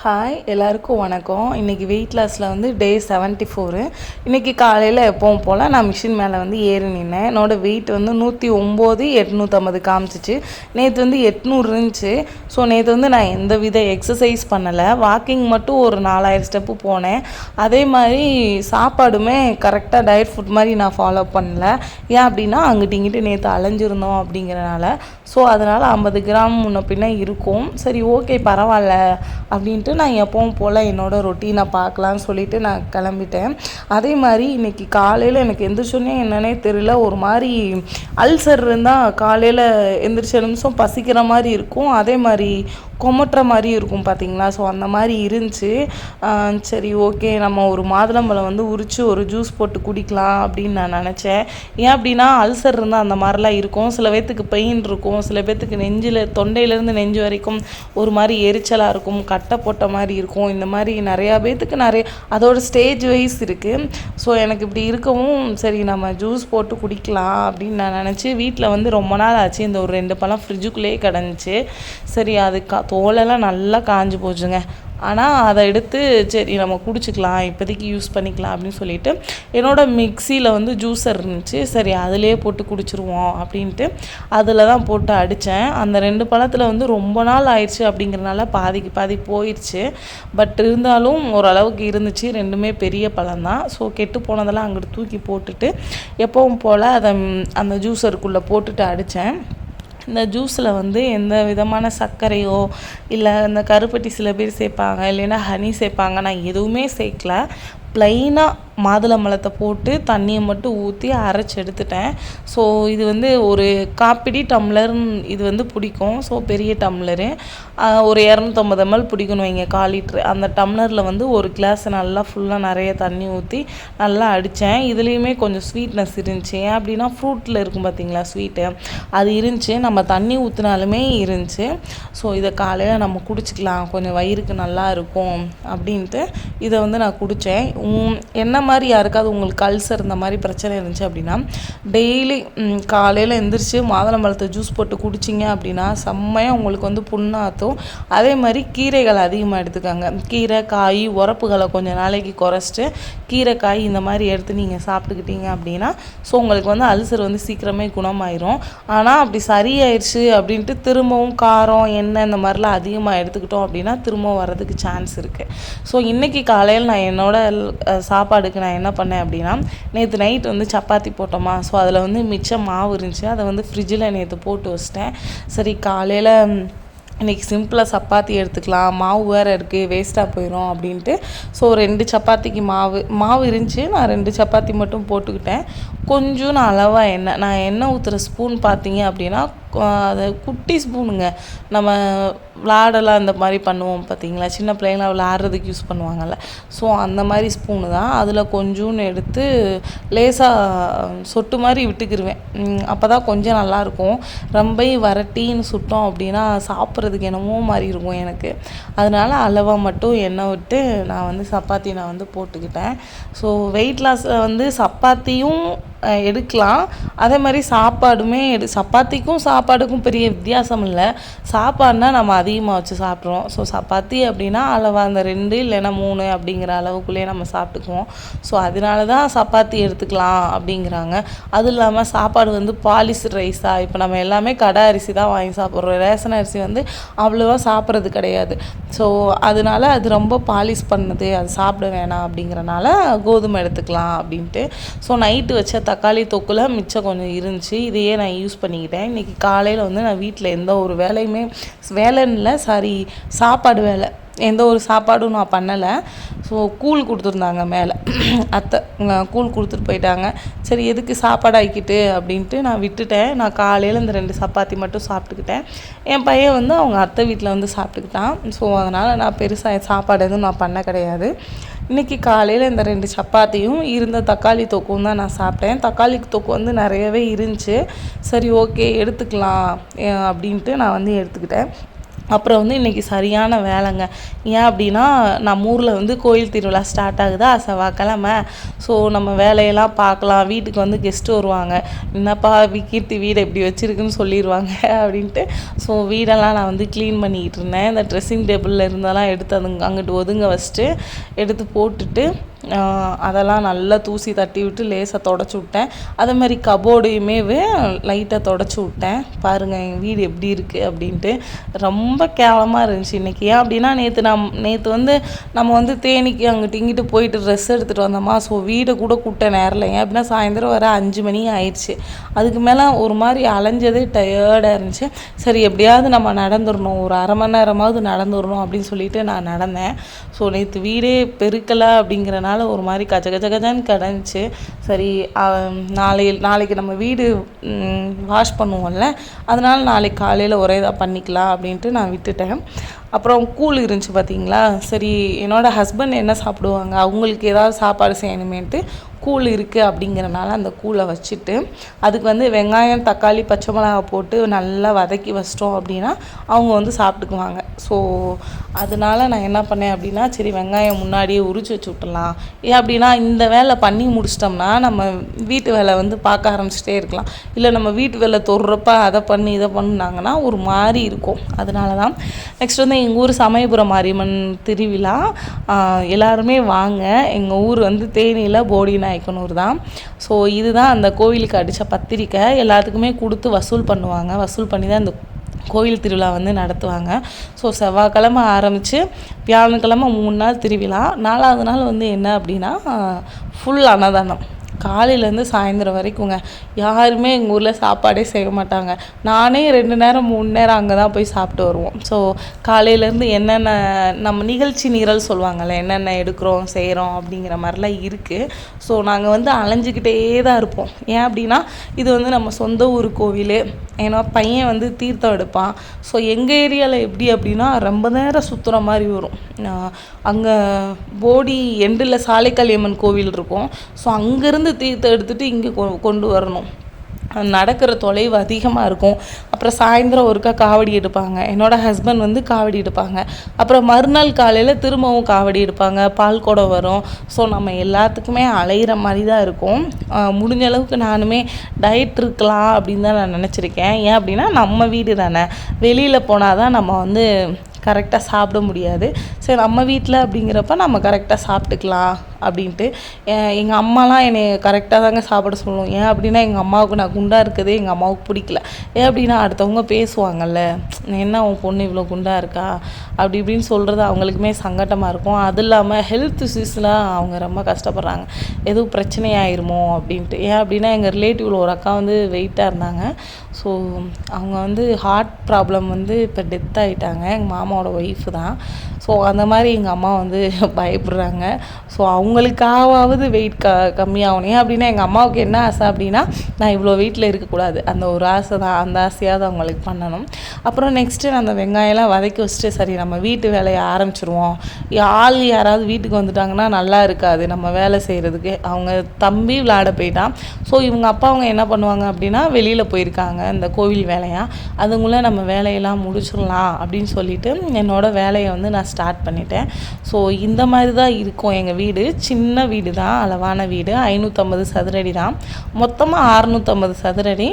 Hi எல்லாருக்கும் வணக்கம். இன்றைக்கி வெயிட் லாஸில் வந்து டே 74. இன்றைக்கி காலையில் எப்பவும் போல் நான் மிஷின் மேலே வந்து ஏறி நின்னேன். என்னோடய வெயிட் வந்து 109 850 காமிச்சிச்சு. நேற்று வந்து 800 இருந்துச்சு. ஸோ நேற்று வந்து நான் எந்த வித எக்ஸசைஸ் பண்ணலை, வாக்கிங் மட்டும் ஒரு 4000 ஸ்டெப்பு போனேன். அதே மாதிரி சாப்பாடுமே கரெக்டாக டயட் ஃபுட் மாதிரி நான் ஃபாலோ பண்ணல. ஏன் அப்படின்னா அங்கிட்டு இங்கிட்டு நேற்று அலைஞ்சிருந்தோம் அப்படிங்கிறனால. ஸோ அதனால் 50 கிராம் முன்ன பின்ன இருக்கும். சரி ஓகே பரவாயில்ல அப்படின்ட்டு நான் எப்பவும் போல் என்னோடய ரொட்டீனை பார்க்கலான்னு சொல்லிவிட்டு நான் கிளம்பிட்டேன். அதே மாதிரி இன்றைக்கி காலையில் எனக்கு எந்திரிச்சோன்னே என்னன்னே தெரியல, ஒரு மாதிரி அல்சர் இருந்தால் காலையில் எந்திரிச்ச நிமிஷம் பசிக்கிற மாதிரி இருக்கும், அதே மாதிரி கொமட்டுற மாதிரி இருக்கும் பார்த்தீங்களா. ஸோ அந்த மாதிரி இருந்துச்சு. சரி ஓகே நம்ம ஒரு மாதுளம்பழம் வந்து உரித்து ஒரு ஜூஸ் போட்டு குடிக்கலாம் அப்படின்னு நான் நினச்சேன். ஏன் அப்படின்னா அல்சர் இருந்தால் அந்த மாதிரிலாம் இருக்கும். சில பேர்த்துக்கு பெயின் இருக்கும், சில பேர்த்துக்கு நெஞ்சில் தொண்டையிலேருந்து நெஞ்சு வரைக்கும் ஒரு மாதிரி எரிச்சலாக இருக்கும், கட்டை போட்ட மாதிரி இருக்கும். இந்த மாதிரி நிறையா பேர்த்துக்கு அதோட ஸ்டேஜ் வைஸ் இருக்குது. ஸோ எனக்கு இப்படி இருக்கவும் சரி நம்ம ஜூஸ் போட்டு குடிக்கலாம் அப்படின்னு நான் நினச்சி வீட்டில் வந்து ரொம்ப நாள் ஆச்சு இந்த ஒரு 2 பழம் ஃப்ரிட்ஜுக்குள்ளேயே கிடந்துச்சு. சரி அது தோலெல்லாம் நல்லா காஞ்சி போச்சுங்க. ஆனால் அதை எடுத்து சரி நம்ம குடிச்சிக்கலாம், இப்போதைக்கு யூஸ் பண்ணிக்கலாம் அப்படின்னு சொல்லிட்டு என்னோடய மிக்சியில் வந்து ஜூஸர் இருந்துச்சு. சரி அதிலே போட்டு குடிச்சிருவோம் அப்படின்ட்டு அதில் தான் போட்டு அடித்தேன். அந்த 2 பழத்தில் வந்து ரொம்ப நாள் ஆயிடுச்சு அப்படிங்கிறனால பாதிக்கு பாதி போயிடுச்சு. பட் இருந்தாலும் ஓரளவுக்கு இருந்துச்சு. 2மே பெரிய பழம் தான். ஸோ கெட்டு போனதெல்லாம் அங்கிட்டு தூக்கி போட்டுட்டு எப்பவும் போல் அதை அந்த ஜூஸருக்குள்ளே போட்டுட்டு அடித்தேன். இந்த ஜூஸில் வந்து எந்த விதமான சர்க்கரையோ இல்லை இந்த கருப்பட்டி சில பேர் சேர்ப்பாங்க, இல்லைன்னா ஹனி சேர்ப்பாங்க. நான் எதுவுமே சேர்க்கல. ப்ளைனாக மாதுளம்பழத்தை போட்டு தண்ணியை மட்டும் ஊற்றி அரைச்சி எடுத்துட்டேன். ஸோ இது வந்து ஒரு காப்பிடி டம்ளர் இது வந்து பிடிக்கும். ஸோ பெரிய டம்ளரு ஒரு 250 ml பிடிக்கணும் வைங்க, 1/4 லிட்ரு. அந்த டம்ளரில் வந்து ஒரு கிளாஸ் நல்லா ஃபுல்லாக நிறைய தண்ணி ஊற்றி நல்லா அடித்தேன். இதுலேயுமே கொஞ்சம் ஸ்வீட்னஸ் இருந்துச்சு. ஏன் அப்படின்னா ஃப்ரூட்டில் இருக்கும் பார்த்தீங்களா ஸ்வீட்டு, அது இருந்துச்சு. நம்ம தண்ணி ஊற்றினாலுமே இருந்துச்சு. ஸோ இதை காலையில் நம்ம குடிச்சிக்கலாம், கொஞ்சம் வயிறுக்கு நல்லா இருக்கும் அப்படின்ட்டு இதை வந்து நான் குடித்தேன். என்ன மாதிரி யாருக்காவது உங்களுக்கு அல்சர் இந்த மாதிரி பிரச்சனை இருந்துச்சு அப்படின்னா டெய்லி காலையில் எந்திரிச்சு மாதுளம்பழத்தை ஜூஸ் போட்டு குடிச்சிங்க அப்படின்னா செம்மையாக உங்களுக்கு வந்து புண்ணாற்றும். அதே மாதிரி கீரைகள் அதிகமாக எடுத்துக்காங்க. கீரை காய் உரப்புகளை கொஞ்சம் நாளைக்கு குறைச்சிட்டு கீரை காய் இந்த மாதிரி எடுத்து நீங்கள் சாப்பிட்டுக்கிட்டீங்க அப்படின்னா ஸோ உங்களுக்கு வந்து அல்சர் வந்து சீக்கிரமே குணமாயிரும். ஆனால் அப்படி சரியாயிடுச்சு அப்படின்ட்டு திரும்பவும் காரம் எண்ணெய் இந்த மாதிரிலாம் அதிகமாக எடுத்துக்கிட்டோம் அப்படின்னா திரும்பவும் வர்றதுக்கு சான்ஸ் இருக்குது. ஸோ இன்றைக்கி காலையில் நான் என்னோட சாப்பாடுக்கு நான் என்ன பண்ணேன் அப்படின்னா நேற்று நைட் வந்து சப்பாத்தி போட்டோமா. ஸோ அதில் வந்து மிச்சம் மாவு இருந்துச்சு. அதை வந்து ஃப்ரிட்ஜில் நேற்று போட்டு வச்சிட்டேன். சரி காலையில் இன்றைக்கி சிம்பிளாக சப்பாத்தி எடுத்துக்கலாம், மாவு வேறு இருக்குது வேஸ்ட்டாக போயிடும் அப்படின்ட்டு. ஸோ 2 சப்பாத்திக்கு மாவு இருந்துச்சு. நான் 2 சப்பாத்தி மட்டும் போட்டுக்கிட்டேன். கொஞ்சம் அளவாக எண்ணெய் ஊற்றுற ஸ்பூன் பார்த்தீங்க அப்படின்னா அது குட்டி ஸ்பூனுங்க. நம்ம விளாடலாம் இந்த மாதிரி பண்ணுவோம் பார்த்தீங்களா, சின்ன பிள்ளைங்களாம் விளாட்றதுக்கு யூஸ் பண்ணுவாங்கள்ல. ஸோ அந்த மாதிரி ஸ்பூனு தான். அதில் கொஞ்சோன்னு எடுத்து லேசாக சொட்டு மாதிரி விட்டுக்கிருவேன். அப்போ தான் கொஞ்சம் நல்லாயிருக்கும். ரொம்ப வரட்டின்னு சுட்டோம் அப்படின்னா சாப்பிட்றதுக்கு என்னமோ மாதிரி இருக்கும் எனக்கு. அதனால் அளவாக மட்டும் எண்ணெய் விட்டு நான் வந்து சப்பாத்தி நான் வந்து போட்டுக்கிட்டேன். ஸோ வெயிட் லாஸில் வந்து சப்பாத்தியும் எடுக்கலாம், அதே மாதிரி சாப்பாடுமே சப்பாத்திக்கும் சாப்பாடுக்கும் பெரிய வித்தியாசம் இல்லை. சாப்பாடுனா நம்ம அதிகமாக வச்சு சாப்பிட்றோம். ஸோ சப்பாத்தி அப்படின்னா அளவாக அந்த 2 இல்லைன்னா 3 அப்படிங்கிற அளவுக்குள்ளேயே நம்ம சாப்பிட்டுக்குவோம். ஸோ அதனால தான் சப்பாத்தி எடுத்துக்கலாம் அப்படிங்கிறாங்க. அதுவும் இல்லாமல் சாப்பாடு வந்து பாலிஷ்டு ரைஸாக இப்போ நம்ம எல்லாமே கடை அரிசி தான் வாங்கி சாப்பிட்றோம். ரேஷன் அரிசி வந்து அவ்வளோவா சாப்பிட்றது கிடையாது. ஸோ அதனால அது ரொம்ப பாலிஷ் பண்ணுது, அது சாப்பிட வேணாம் அப்படிங்கிறனால கோதுமை எடுத்துக்கலாம் அப்படின்ட்டு. ஸோ நைட்டு வச்ச தக்காளி தொக்குல மிச்சம் கொஞ்சம் இருந்துச்சு. இதையே நான் யூஸ் பண்ணிக்கிட்டேன். இன்றைக்கி காலையில் வந்து நான் வீட்டில் எந்த ஒரு சாப்பாடு வேலை எந்த ஒரு சாப்பாடும் நான் பண்ணலை. ஸோ கூழ் கொடுத்துருந்தாங்க மேலே, அத்தை கூழ் கொடுத்துட்டு போயிட்டாங்க. சரி எதுக்கு சாப்பாடு ஆக்கிட்டு அப்படின்ட்டு நான் விட்டுட்டேன். நான் காலையில் இந்த 2 சப்பாத்தி மட்டும் சாப்பிட்டுக்கிட்டேன். என் பையன் வந்து அவங்க அத்தை வீட்டில் வந்து சாப்பிட்டுக்கிட்டான். ஸோ அதனால் நான் பெருசாக சாப்பாடு எதுவும் நான் பண்ண கிடையாது. இன்றைக்கி காலையில் இந்த 2 சப்பாத்தியும் இருந்த தக்காளி தொக்கும் தான் நான் சாப்பிட்டேன். தக்காளி தொக்கு வந்து நிறையவே இருந்துச்சு. சரி ஓகே எடுத்துக்கலாம் அப்படின்ட்டு நான் வந்து எடுத்துக்கிட்டேன். அப்புறம் வந்து இன்றைக்கி சரியான வேலைங்க. ஏன் அப்படின்னா நம்ம ஊரில் வந்து கோயில் திருவிழா ஸ்டார்ட் ஆகுதா செவ்வாய்க்கிழமை. ஸோ நம்ம வேலையெல்லாம் பார்க்கலாம். வீட்டுக்கு வந்து கெஸ்ட்டு வருவாங்க. என்னப்பா கீர்த்தி வீடு எப்படி வச்சுருக்குன்னு சொல்லிடுவாங்க அப்படின்ட்டு. ஸோ வீடெல்லாம் நான் வந்து க்ளீன் பண்ணிக்கிட்டு இருந்தேன். இந்த ட்ரெஸ்ஸிங் டேபிளில் இருந்தெல்லாம் எடுத்து அங்கிட்டு ஒதுங்க வச்சுட்டு எடுத்து போட்டுட்டு அதெல்லாம் நல்லா தூசி தட்டி விட்டு லேசாக தொடச்சி விட்டேன். அதே மாதிரி கபோர்டையுமே லைட்டாக தொடச்சி விட்டேன். பாருங்கள் எங்கள் வீடு எப்படி இருக்குது அப்படின்ட்டு. ரொம்ப கேவலமாக இருந்துச்சு இன்றைக்கி. ஏன் அப்படின்னா நேற்று வந்து நம்ம வந்து தேனிக்கு அங்கிட்டு இங்கிட்டு போயிட்டு ட்ரெஸ் எடுத்துகிட்டு வந்தோமா. ஸோ வீடை கூட கூட்ட நேரில். ஏன் அப்படின்னா சாயந்தரம் வர 5 மணி ஆயிடுச்சு. அதுக்கு மேலே ஒரு மாதிரி அலைஞ்சதே டயர்டாக இருந்துச்சு. சரி எப்படியாவது நம்ம நடந்துடணும், ஒரு அரை மணி நேரமாவது நடந்துடணும் அப்படின்னு சொல்லிட்டு நான் நடந்தேன். ஸோ நேற்று வீடே பெருக்கலை அப்படிங்கிறனால ஒரு மாதிரி கஜன்னு கிடந்துச்சு. சரி நாளைக்கு நம்ம வீடு வாஷ் பண்ணுவோம்ல, அதனால் நாளைக்கு காலையில் ஒரே இதாக பண்ணிக்கலாம் அப்படின்ட்டு நான் விட்டுட்டேன். அப்புறம் கூழ் இருந்துச்சு பார்த்தீங்களா. சரி என்னோடய ஹஸ்பண்ட் என்ன சாப்பிடுவாங்க, அவங்களுக்கு ஏதாவது சாப்பாடு செய்யணுமேன்ட்டு கூழ் இருக்குது அப்படிங்கிறனால அந்த கூழை வச்சுட்டு அதுக்கு வந்து வெங்காயம் தக்காளி பச்சை மிளகா போட்டு நல்லா வதக்கி வச்சிட்டோம் அப்படின்னா அவங்க வந்து சாப்பிட்டுக்குவாங்க. ஸோ அதனால நான் என்ன பண்ணேன் அப்படின்னா சரி வெங்காயம் முன்னாடியே உரிச்சு வச்சு விட்டுலாம். ஏன் அப்படின்னா இந்த வேலை பண்ணி முடிச்சிட்டோம்னா நம்ம வீட்டு வேலை வந்து பார்க்க ஆரம்பிச்சிட்டே இருக்கலாம். இல்லை நம்ம வீட்டு வேலை தொடுறப்ப அதை பண்ணி இதை பண்ணாங்கன்னா ஒரு மாதிரி இருக்கும். அதனால தான் நெக்ஸ்ட் வந்து எங்கள் ஊர் சமயபுரம் மாரியம்மன் திருவிழா. எல்லாருமே வாங்க. எங்கள் ஊர் வந்து தேனியில் போடி நாயக்கனூர் தான். ஸோ இதுதான் அந்த கோவிலுக்கு அடித்த பத்திரிக்கை. எல்லாத்துக்குமே கொடுத்து வசூல் பண்ணுவாங்க. வசூல் பண்ணி தான் இந்த கோயில் திருவிழா வந்து நடத்துவாங்க. ஸோ செவ்வாய்க்கிழமை ஆரம்பித்து வியாழக்கிழமை 3 நாள் திருவிழா. 4வது நாள் வந்து என்ன அப்படின்னா ஃபுல் அன்னதானம். காலையிலேருந்து சாயந்தரம் வரைக்குங்க. யாருமே எங்கள் ஊரில் சாப்பாடே செய்ய மாட்டாங்க. நானே 2 நேரம் 3 நேரம் அங்கே தான் போய் சாப்பிட்டு வருவோம். ஸோ காலையிலேருந்து என்னென்ன நம்ம நிகழ்ச்சி நிரல் சொல்லுவாங்கள்ல, என்னென்ன எடுக்கிறோம் செய்கிறோம் அப்படிங்கிற மாதிரிலாம் இருக்குது. ஸோ நாங்கள் வந்து அலைஞ்சிக்கிட்டே தான் இருப்போம். ஏன் அப்படின்னா இது வந்து நம்ம சொந்த ஊர் கோவில். ஏன்னா பையன் வந்து தீர்த்தம் எடுப்பான். ஸோ எங்கள் ஏரியாவில் எப்படி அப்படின்னா ரொம்ப நேரம் சுற்றுற மாதிரி வரும். அங்கே போடி எண்டில் சாலைக்காளியம்மன் கோவில் இருக்கும். ஸோ அங்கேருந்து தீர்த்தம் எடுத்துகிட்டு இங்கே கொண்டு வரணும். நடக்கிற தொலைவு அதிகமாக இருக்கும். அப்புறம் சாயந்தரம் ஒருக்கா காவடி எடுப்பாங்க. என்னோடய ஹஸ்பண்ட் வந்து காவடி எடுப்பாங்க. அப்புறம் மறுநாள் காலையில் திரும்பவும் காவடி எடுப்பாங்க. பால் குடம் வரும். ஸோ நம்ம எல்லாத்துக்குமே அலையிற மாதிரி தான் இருக்கும். முடிஞ்ச அளவுக்கு நானுமே டயட் இருக்கலாம் அப்படின்னு தான் நான் நினச்சிருக்கேன். ஏன் அப்படின்னா நம்ம வீடு தானே, வெளியில் போனால் தான் நம்ம வந்து கரெக்டாக சாப்பிட முடியாது. சரி நம்ம வீட்டில் அப்படிங்கிறப்ப நம்ம கரெக்டாக சாப்பிட்டுக்கலாம் அப்படின்ட்டு. எங்கள் அம்மாலாம் என்னை கரெக்டாக தாங்க சாப்பிட சொல்லுவோம். ஏன் அப்படின்னா எங்கள் அம்மாவுக்கு நான் குண்டாக இருக்கிறதே எங்கள் அம்மாவுக்கு பிடிக்கல. ஏன் அப்படின்னா அடுத்தவங்க பேசுவாங்கல்ல, என்ன உன் பொண்ணு இவ்வளோ குண்டாக இருக்கா அப்படி இப்படின்னு சொல்கிறது அவங்களுக்குமே சங்கட்டமாக இருக்கும். அது இல்லாமல் ஹெல்த் இஷ்யூஸ்லாம் அவங்க ரொம்ப கஷ்டப்படுறாங்க, எதுவும் பிரச்சனை ஆயிருமோ அப்படின்ட்டு. ஏன் அப்படின்னா எங்கள் ரிலேட்டிவில் ஒரு அக்கா வந்து வெயிட்டாக இருந்தாங்க. ஸோ அவங்க வந்து ஹார்ட் ப்ராப்ளம் வந்து இப்போ டெத் ஆகிட்டாங்க. எங்கள் மாமாவோட ஒய்ஃபு தான். ஸோ அந்த மாதிரி எங்கள் அம்மா வந்து பயப்படுறாங்க. ஸோ அவங்களுக்காவது வெயிட் கம்மியாகணும். ஏன் அப்படின்னா எங்கள் அம்மாவுக்கு என்ன ஆசை அப்படின்னா நான் இவ்வளோ வெயிட்டில் இருக்கக்கூடாது, அந்த ஒரு ஆசை தான். அந்த ஆசையாவது அவங்களுக்கு பண்ணணும். அப்புறம் நெக்ஸ்ட்டு நான் அந்த வெங்காயம்லாம் வதக்கி வச்சுட்டு சரி நம்ம வீட்டு வேலையை ஆரம்பிச்சிருவோம். ஆள் யாராவது வீட்டுக்கு வந்துட்டாங்கன்னா நல்லா இருக்காது நம்ம வேலை செய்கிறதுக்கு. அவங்க தம்பி விளையாட போயிட்டான். ஸோ இவங்க அப்பா அவங்க என்ன பண்ணுவாங்க அப்படின்னா வெளியில் போயிருக்காங்க இந்த கோவில் வேலையாக. அதுக்குள்ளே நம்ம வேலையெல்லாம் முடிச்சிடலாம் அப்படின்னு சொல்லிட்டு என்னோடய வேலையை வந்து நான் ஸ்டார்ட் பண்ணிட்டேன். ஸோ இந்த மாதிரி தான் இருக்கும் எங்கள் வீடு. சின்ன வீடு தான், அளவான வீடு. 550 சதுரடி தான். மொத்தமாக 650 சதுரடி.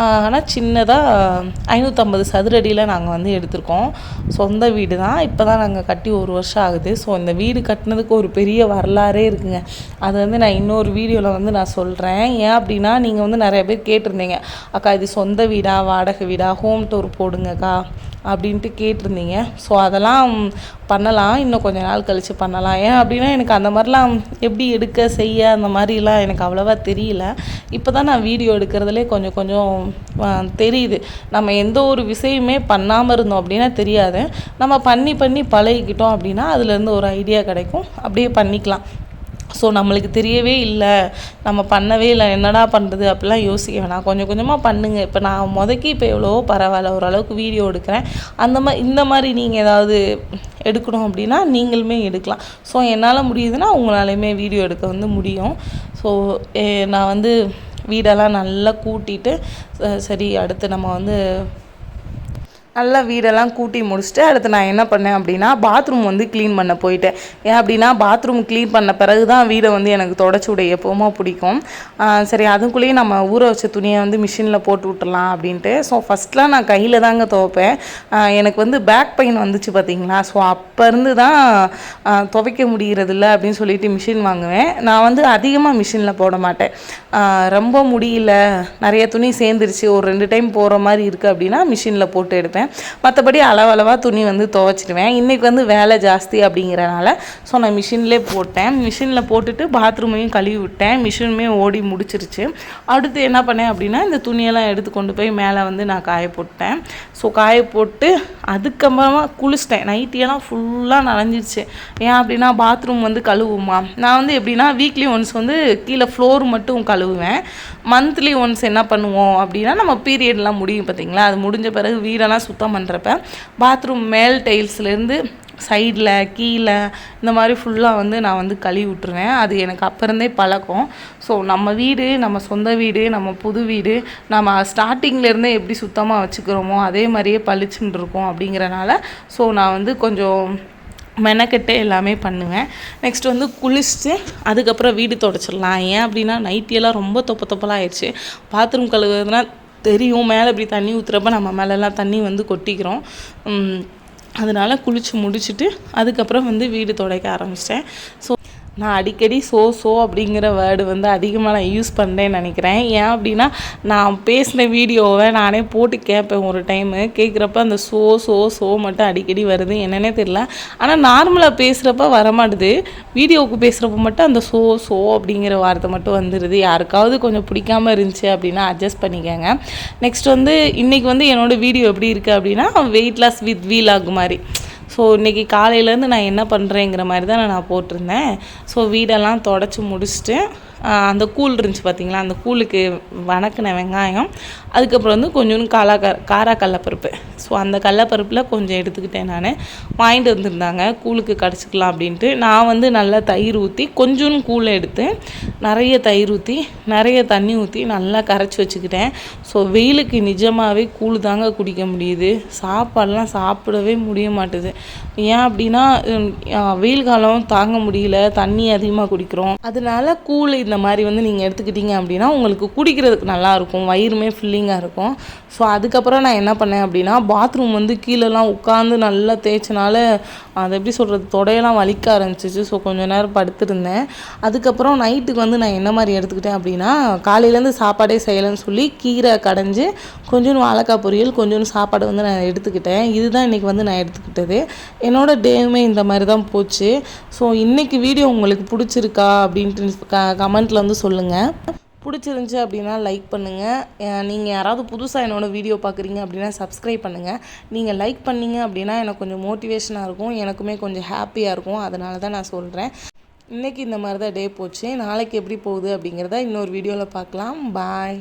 ஆனால் சின்னதாக 550 சதுரடியில் நாங்கள் வந்து எடுத்திருக்கோம். சொந்த வீடு தான். இப்போ தான் நாங்கள் கட்டி 1 வருஷம் ஆகுது. ஸோ இந்த வீடு கட்டினதுக்கு ஒரு பெரிய வரலாறே இருக்குங்க. அது வந்து நான் இன்னொரு வீடியோவில் வந்து நான் சொல்கிறேன். ஏன் அப்படின்னா நீங்கள் வந்து நிறைய பேர் கேட்டிருந்தீங்க, அக்கா இது சொந்த வீடா வாடகை வீடா ஹோம் டூர் போடுங்கக்கா அப்படின்ட்டு கேட்டிருந்தீங்க. ஸோ அதெல்லாம் பண்ணலாம், இன்னும் கொஞ்சம் நாள் கழித்து பண்ணலாம். ஏன் அப்படின்னா எனக்கு அந்த மாதிரிலாம் எப்படி எடுக்க செய்ய அந்த மாதிரிலாம் எனக்கு அவ்வளோவா தெரியல. இப்போ தான் நான் வீடியோ எடுக்கிறதுலே கொஞ்சம் கொஞ்சம் தெரியுது. நம்ம எந்த ஒரு விஷயமே பண்ணாமல் இருந்தோம் அப்படின்னா தெரியாது. நம்ம பண்ணி பண்ணி பழகிக்கிட்டோம் அப்படின்னா அதுலேருந்து ஒரு ஐடியா கிடைக்கும், அப்படியே பண்ணிக்கலாம். ஸோ நம்மளுக்கு தெரியவே இல்லை, நம்ம பண்ணவே இல்லை, என்னடா பண்ணுறது அப்படிலாம் யோசிக்க வேணாம். கொஞ்சம் கொஞ்சமாக பண்ணுங்கள். இப்போ நான் இப்போ எவ்வளவோ பரவாயில்ல, ஓரளவுக்கு வீடியோ எடுக்கிறேன். இந்த மாதிரி நீங்கள் ஏதாவது எடுக்கணும் அப்படின்னா நீங்களுமே எடுக்கலாம். ஸோ என்னால் முடியுதுன்னா உங்களாலையுமே வீடியோ எடுக்க வந்து முடியும். ஸோ நான் வந்து வீடெல்லாம் நல்லா கூட்டிட்டு சரி அடுத்து நம்ம வந்து நல்லா வீடெல்லாம் கூட்டி முடிச்சுட்டு அடுத்து நான் என்ன பண்ணேன் அப்படின்னா பாத்ரூம் வந்து க்ளீன் பண்ண போயிட்டேன். ஏன் அப்படின்னா பாத்ரூம் க்ளீன் பண்ண பிறகு தான் வீடை வந்து எனக்கு தொடச்சி விட எப்போவுமா பிடிக்கும். சரி அதுக்குள்ளேயே நம்ம ஊற வச்ச துணியை வந்து மிஷினில் போட்டு விட்டுறலாம் அப்படின்ட்டு. ஸோ ஃபஸ்ட்லாம் நான் கையில் தாங்க துவைப்பேன். எனக்கு வந்து பேக் பெயின் வந்துச்சு பார்த்தீங்களா, ஸோ அப்போ இருந்து தான் துவைக்க முடிகிறதில்ல அப்படின்னு சொல்லிட்டு மிஷின் வாங்குவேன். நான் வந்து அதிகமாக மிஷினில் போட மாட்டேன். ரொம்ப முடியல, நிறைய துணி சேர்ந்துருச்சு, ஒரு 2 டைம் போகிற மாதிரி இருக்குது அப்படின்னா மிஷினில் போட்டு எடுப்பேன். மற்றபடி அளவளவாக துணி வந்து துவைச்சிடுவேன். இன்றைக்கி வந்து வேலை ஜாஸ்தி அப்படிங்கிறனால ஸோ நான் மிஷின்லேயே போட்டேன். மிஷினில் போட்டுட்டு பாத்ரூமையும் கழுவி விட்டேன். மிஷினுமே ஓடி முடிச்சிருச்சு. அடுத்து என்ன பண்ணேன் அப்படின்னா இந்த துணியெல்லாம் எடுத்து கொண்டு போய் மேலே வந்து நான் காய போட்டேன். ஸோ காய போட்டு அதுக்கப்புறமா குளிச்சிட்டேன். நைட்டியெல்லாம் ஃபுல்லாக நனைஞ்சிருச்சு. ஏன் அப்படின்னா பாத்ரூம் வந்து கழுவுமா, நான் வந்து எப்படின்னா வீக்லி ஒன்ஸ் வந்து கீழே ஃப்ளோர் மட்டும் கழுவுவேன். மந்த்லி ஒன்ஸ் என்ன பண்ணுவோம் அப்படின்னா நம்ம பீரியட்லாம் முடியும் பார்த்தீங்களா, அது முடிஞ்ச பிறகு வீடெல்லாம் சுத்தம் பண்ணுறப்ப பாத்ரூம் மேல் டைல்ஸ்லேருந்து சைடில் கீழே இந்த மாதிரி ஃபுல்லாக வந்து நான் வந்து கழுவி விட்டுருவேன். அது எனக்கு அப்போ இருந்தே பழக்கம். ஸோ நம்ம வீடு, நம்ம சொந்த வீடு, நம்ம புது வீடு, நம்ம ஸ்டார்டிங்லேருந்தே எப்படி சுத்தமாக வச்சுக்கிறோமோ அதே மாதிரியே பளிச்சுன்னு இருக்கும் அப்படிங்கிறனால ஸோ நான் வந்து கொஞ்சம் மெனக்கெட்டு எல்லாமே பண்ணுவேன். நெக்ஸ்ட் வந்து குளிச்சுட்டு அதுக்கப்புறம் வீடு தொடச்சிடலாம். ஏன் அப்படின்னா நைட்டியெல்லாம் ரொம்ப தொப்பலாம் ஆயிடுச்சு. பாத்ரூம் கழுவுறதுனா தெரியும், மேலே இப்படி தண்ணி ஊற்றுறப்ப நம்ம மேலெல்லாம் தண்ணி வந்து கொட்டிக்கிறோம். அதனால் குளித்து முடிச்சுட்டு அதுக்கப்புறம் வந்து வீடு துடைக்க ஆரம்பிச்சிட்டேன். ஸோ நான் அடிக்கடி ஸோ அப்படிங்கிற வேர்டு வந்து அதிகமாக நான் யூஸ் பண்ணுறேன்னு நினைக்கிறேன். ஏன் அப்படின்னா நான் பேசின வீடியோவை நானே போட்டு கேட்பேன். ஒரு டைமு கேட்குறப்ப அந்த ஸோ மட்டும் அடிக்கடி வருது, என்னன்னே தெரியல. ஆனால் நார்மலாக பேசுகிறப்ப வரமாட்டுது, வீடியோவுக்கு பேசுகிறப்ப மட்டும் அந்த ஸோ அப்படிங்கிற வார்த்தை மட்டும் வந்துடுது. யாருக்காவது கொஞ்சம் பிடிக்காமல் இருந்துச்சு அப்படின்னா அட்ஜஸ்ட் பண்ணிக்கோங்க. நெக்ஸ்ட் வந்து இன்றைக்கி வந்து என்னோடய வீடியோ எப்படி இருக்குது அப்படின்னா வெயிட் லாஸ் வித் வீலாக் மாதிரி. ஸோ இன்றைக்கி காலையிலேருந்து நான் என்ன பண்ணுறேங்கிற மாதிரி தான் நான் போட்டிருந்தேன். ஸோ வீடெல்லாம் தொடச்சி முடிச்சுட்டு அந்த கூழ் இருந்துச்சு பார்த்திங்களா, அந்த கூழுக்கு வணக்கின வெங்காயம், அதுக்கப்புறம் வந்து கொஞ்சோண்டு காரா கடலப்பருப்பு. ஸோ அந்த கடலப்பருப்பில் கொஞ்சம் எடுத்துக்கிட்டேன். நான் வாங்கிட்டு வந்திருந்தாங்க கூழுக்கு கடிச்சிக்கலாம் அப்படின்ட்டு. நான் வந்து நல்லா தயிர் ஊற்றி கொஞ்சோண்டு கூழை எடுத்து நிறைய தயிர் ஊற்றி நிறைய தண்ணி ஊற்றி நல்லா கரைச்சி வச்சுக்கிட்டேன். ஸோ வெயிலுக்கு நிஜமாகவே கூழ் தாங்க குடிக்க முடியுது, சாப்பாடெலாம் சாப்பிடவே முடிய மாட்டுது. ஏன் அப்படின்னா வெயில் காலம் தாங்க முடியல, தண்ணி அதிகமாக குடிக்கிறோம். அதனால கூழ் இந்த மாதிரி வந்து நீங்கள் எடுத்துக்கிட்டீங்க அப்படின்னா உங்களுக்கு குடிக்கிறதுக்கு நல்லாயிருக்கும், வயிறுமே ஃபில்லிங்காக இருக்கும். ஸோ அதுக்கப்புறம் நான் என்ன பண்ணேன் அப்படின்னா பாத்ரூம் வந்து கீழெல்லாம் உட்காந்து நல்லா தேய்ச்சனால அது எப்படி சொல்கிறது, தொடையெல்லாம் வலிக்க ஆரம்பிச்சிச்சு. ஸோ கொஞ்சம் நேரம் படுத்துருந்தேன். அதுக்கப்புறம் நைட்டுக்கு வந்து நான் என்ன மாதிரி எடுத்துக்கிட்டேன் அப்படின்னா காலையிலேருந்து சாப்பாடே செய்யலைன்னு சொல்லி கீரை கடைஞ்சி கொஞ்சோண்டு வாழைக்காய் பொரியல் கொஞ்சோண்டு சாப்பாடு வந்து நான் எடுத்துக்கிட்டேன். இதுதான் இன்றைக்கி வந்து நான் எடுத்துக்கிட்டது. என்னோடய டேவுமே இந்த மாதிரி தான் போச்சு. ஸோ இன்றைக்கி வீடியோ உங்களுக்கு பிடிச்சிருக்கா அப்படின்ட்டு கமெண்ட்டில் வந்து சொல்லுங்கள். பிடிச்சிருந்துச்சி அப்படின்னா லைக் பண்ணுங்கள். நீங்கள் யாராவது புதுசாக என்னோடய வீடியோ பார்க்குறீங்க அப்படின்னா சப்ஸ்கிரைப் பண்ணுங்கள். நீங்கள் லைக் பண்ணிங்க அப்படின்னா எனக்கு கொஞ்சம் மோட்டிவேஷனாக இருக்கும், எனக்குமே கொஞ்சம் ஹாப்பியாக இருக்கும். அதனால தான் நான் சொல்கிறேன். இன்றைக்கி இந்த மாதிரி தான் டே போச்சு. நாளைக்கு எப்படி போகுது அப்படிங்கிறத இன்னொரு வீடியோவில் பார்க்கலாம். பாய்.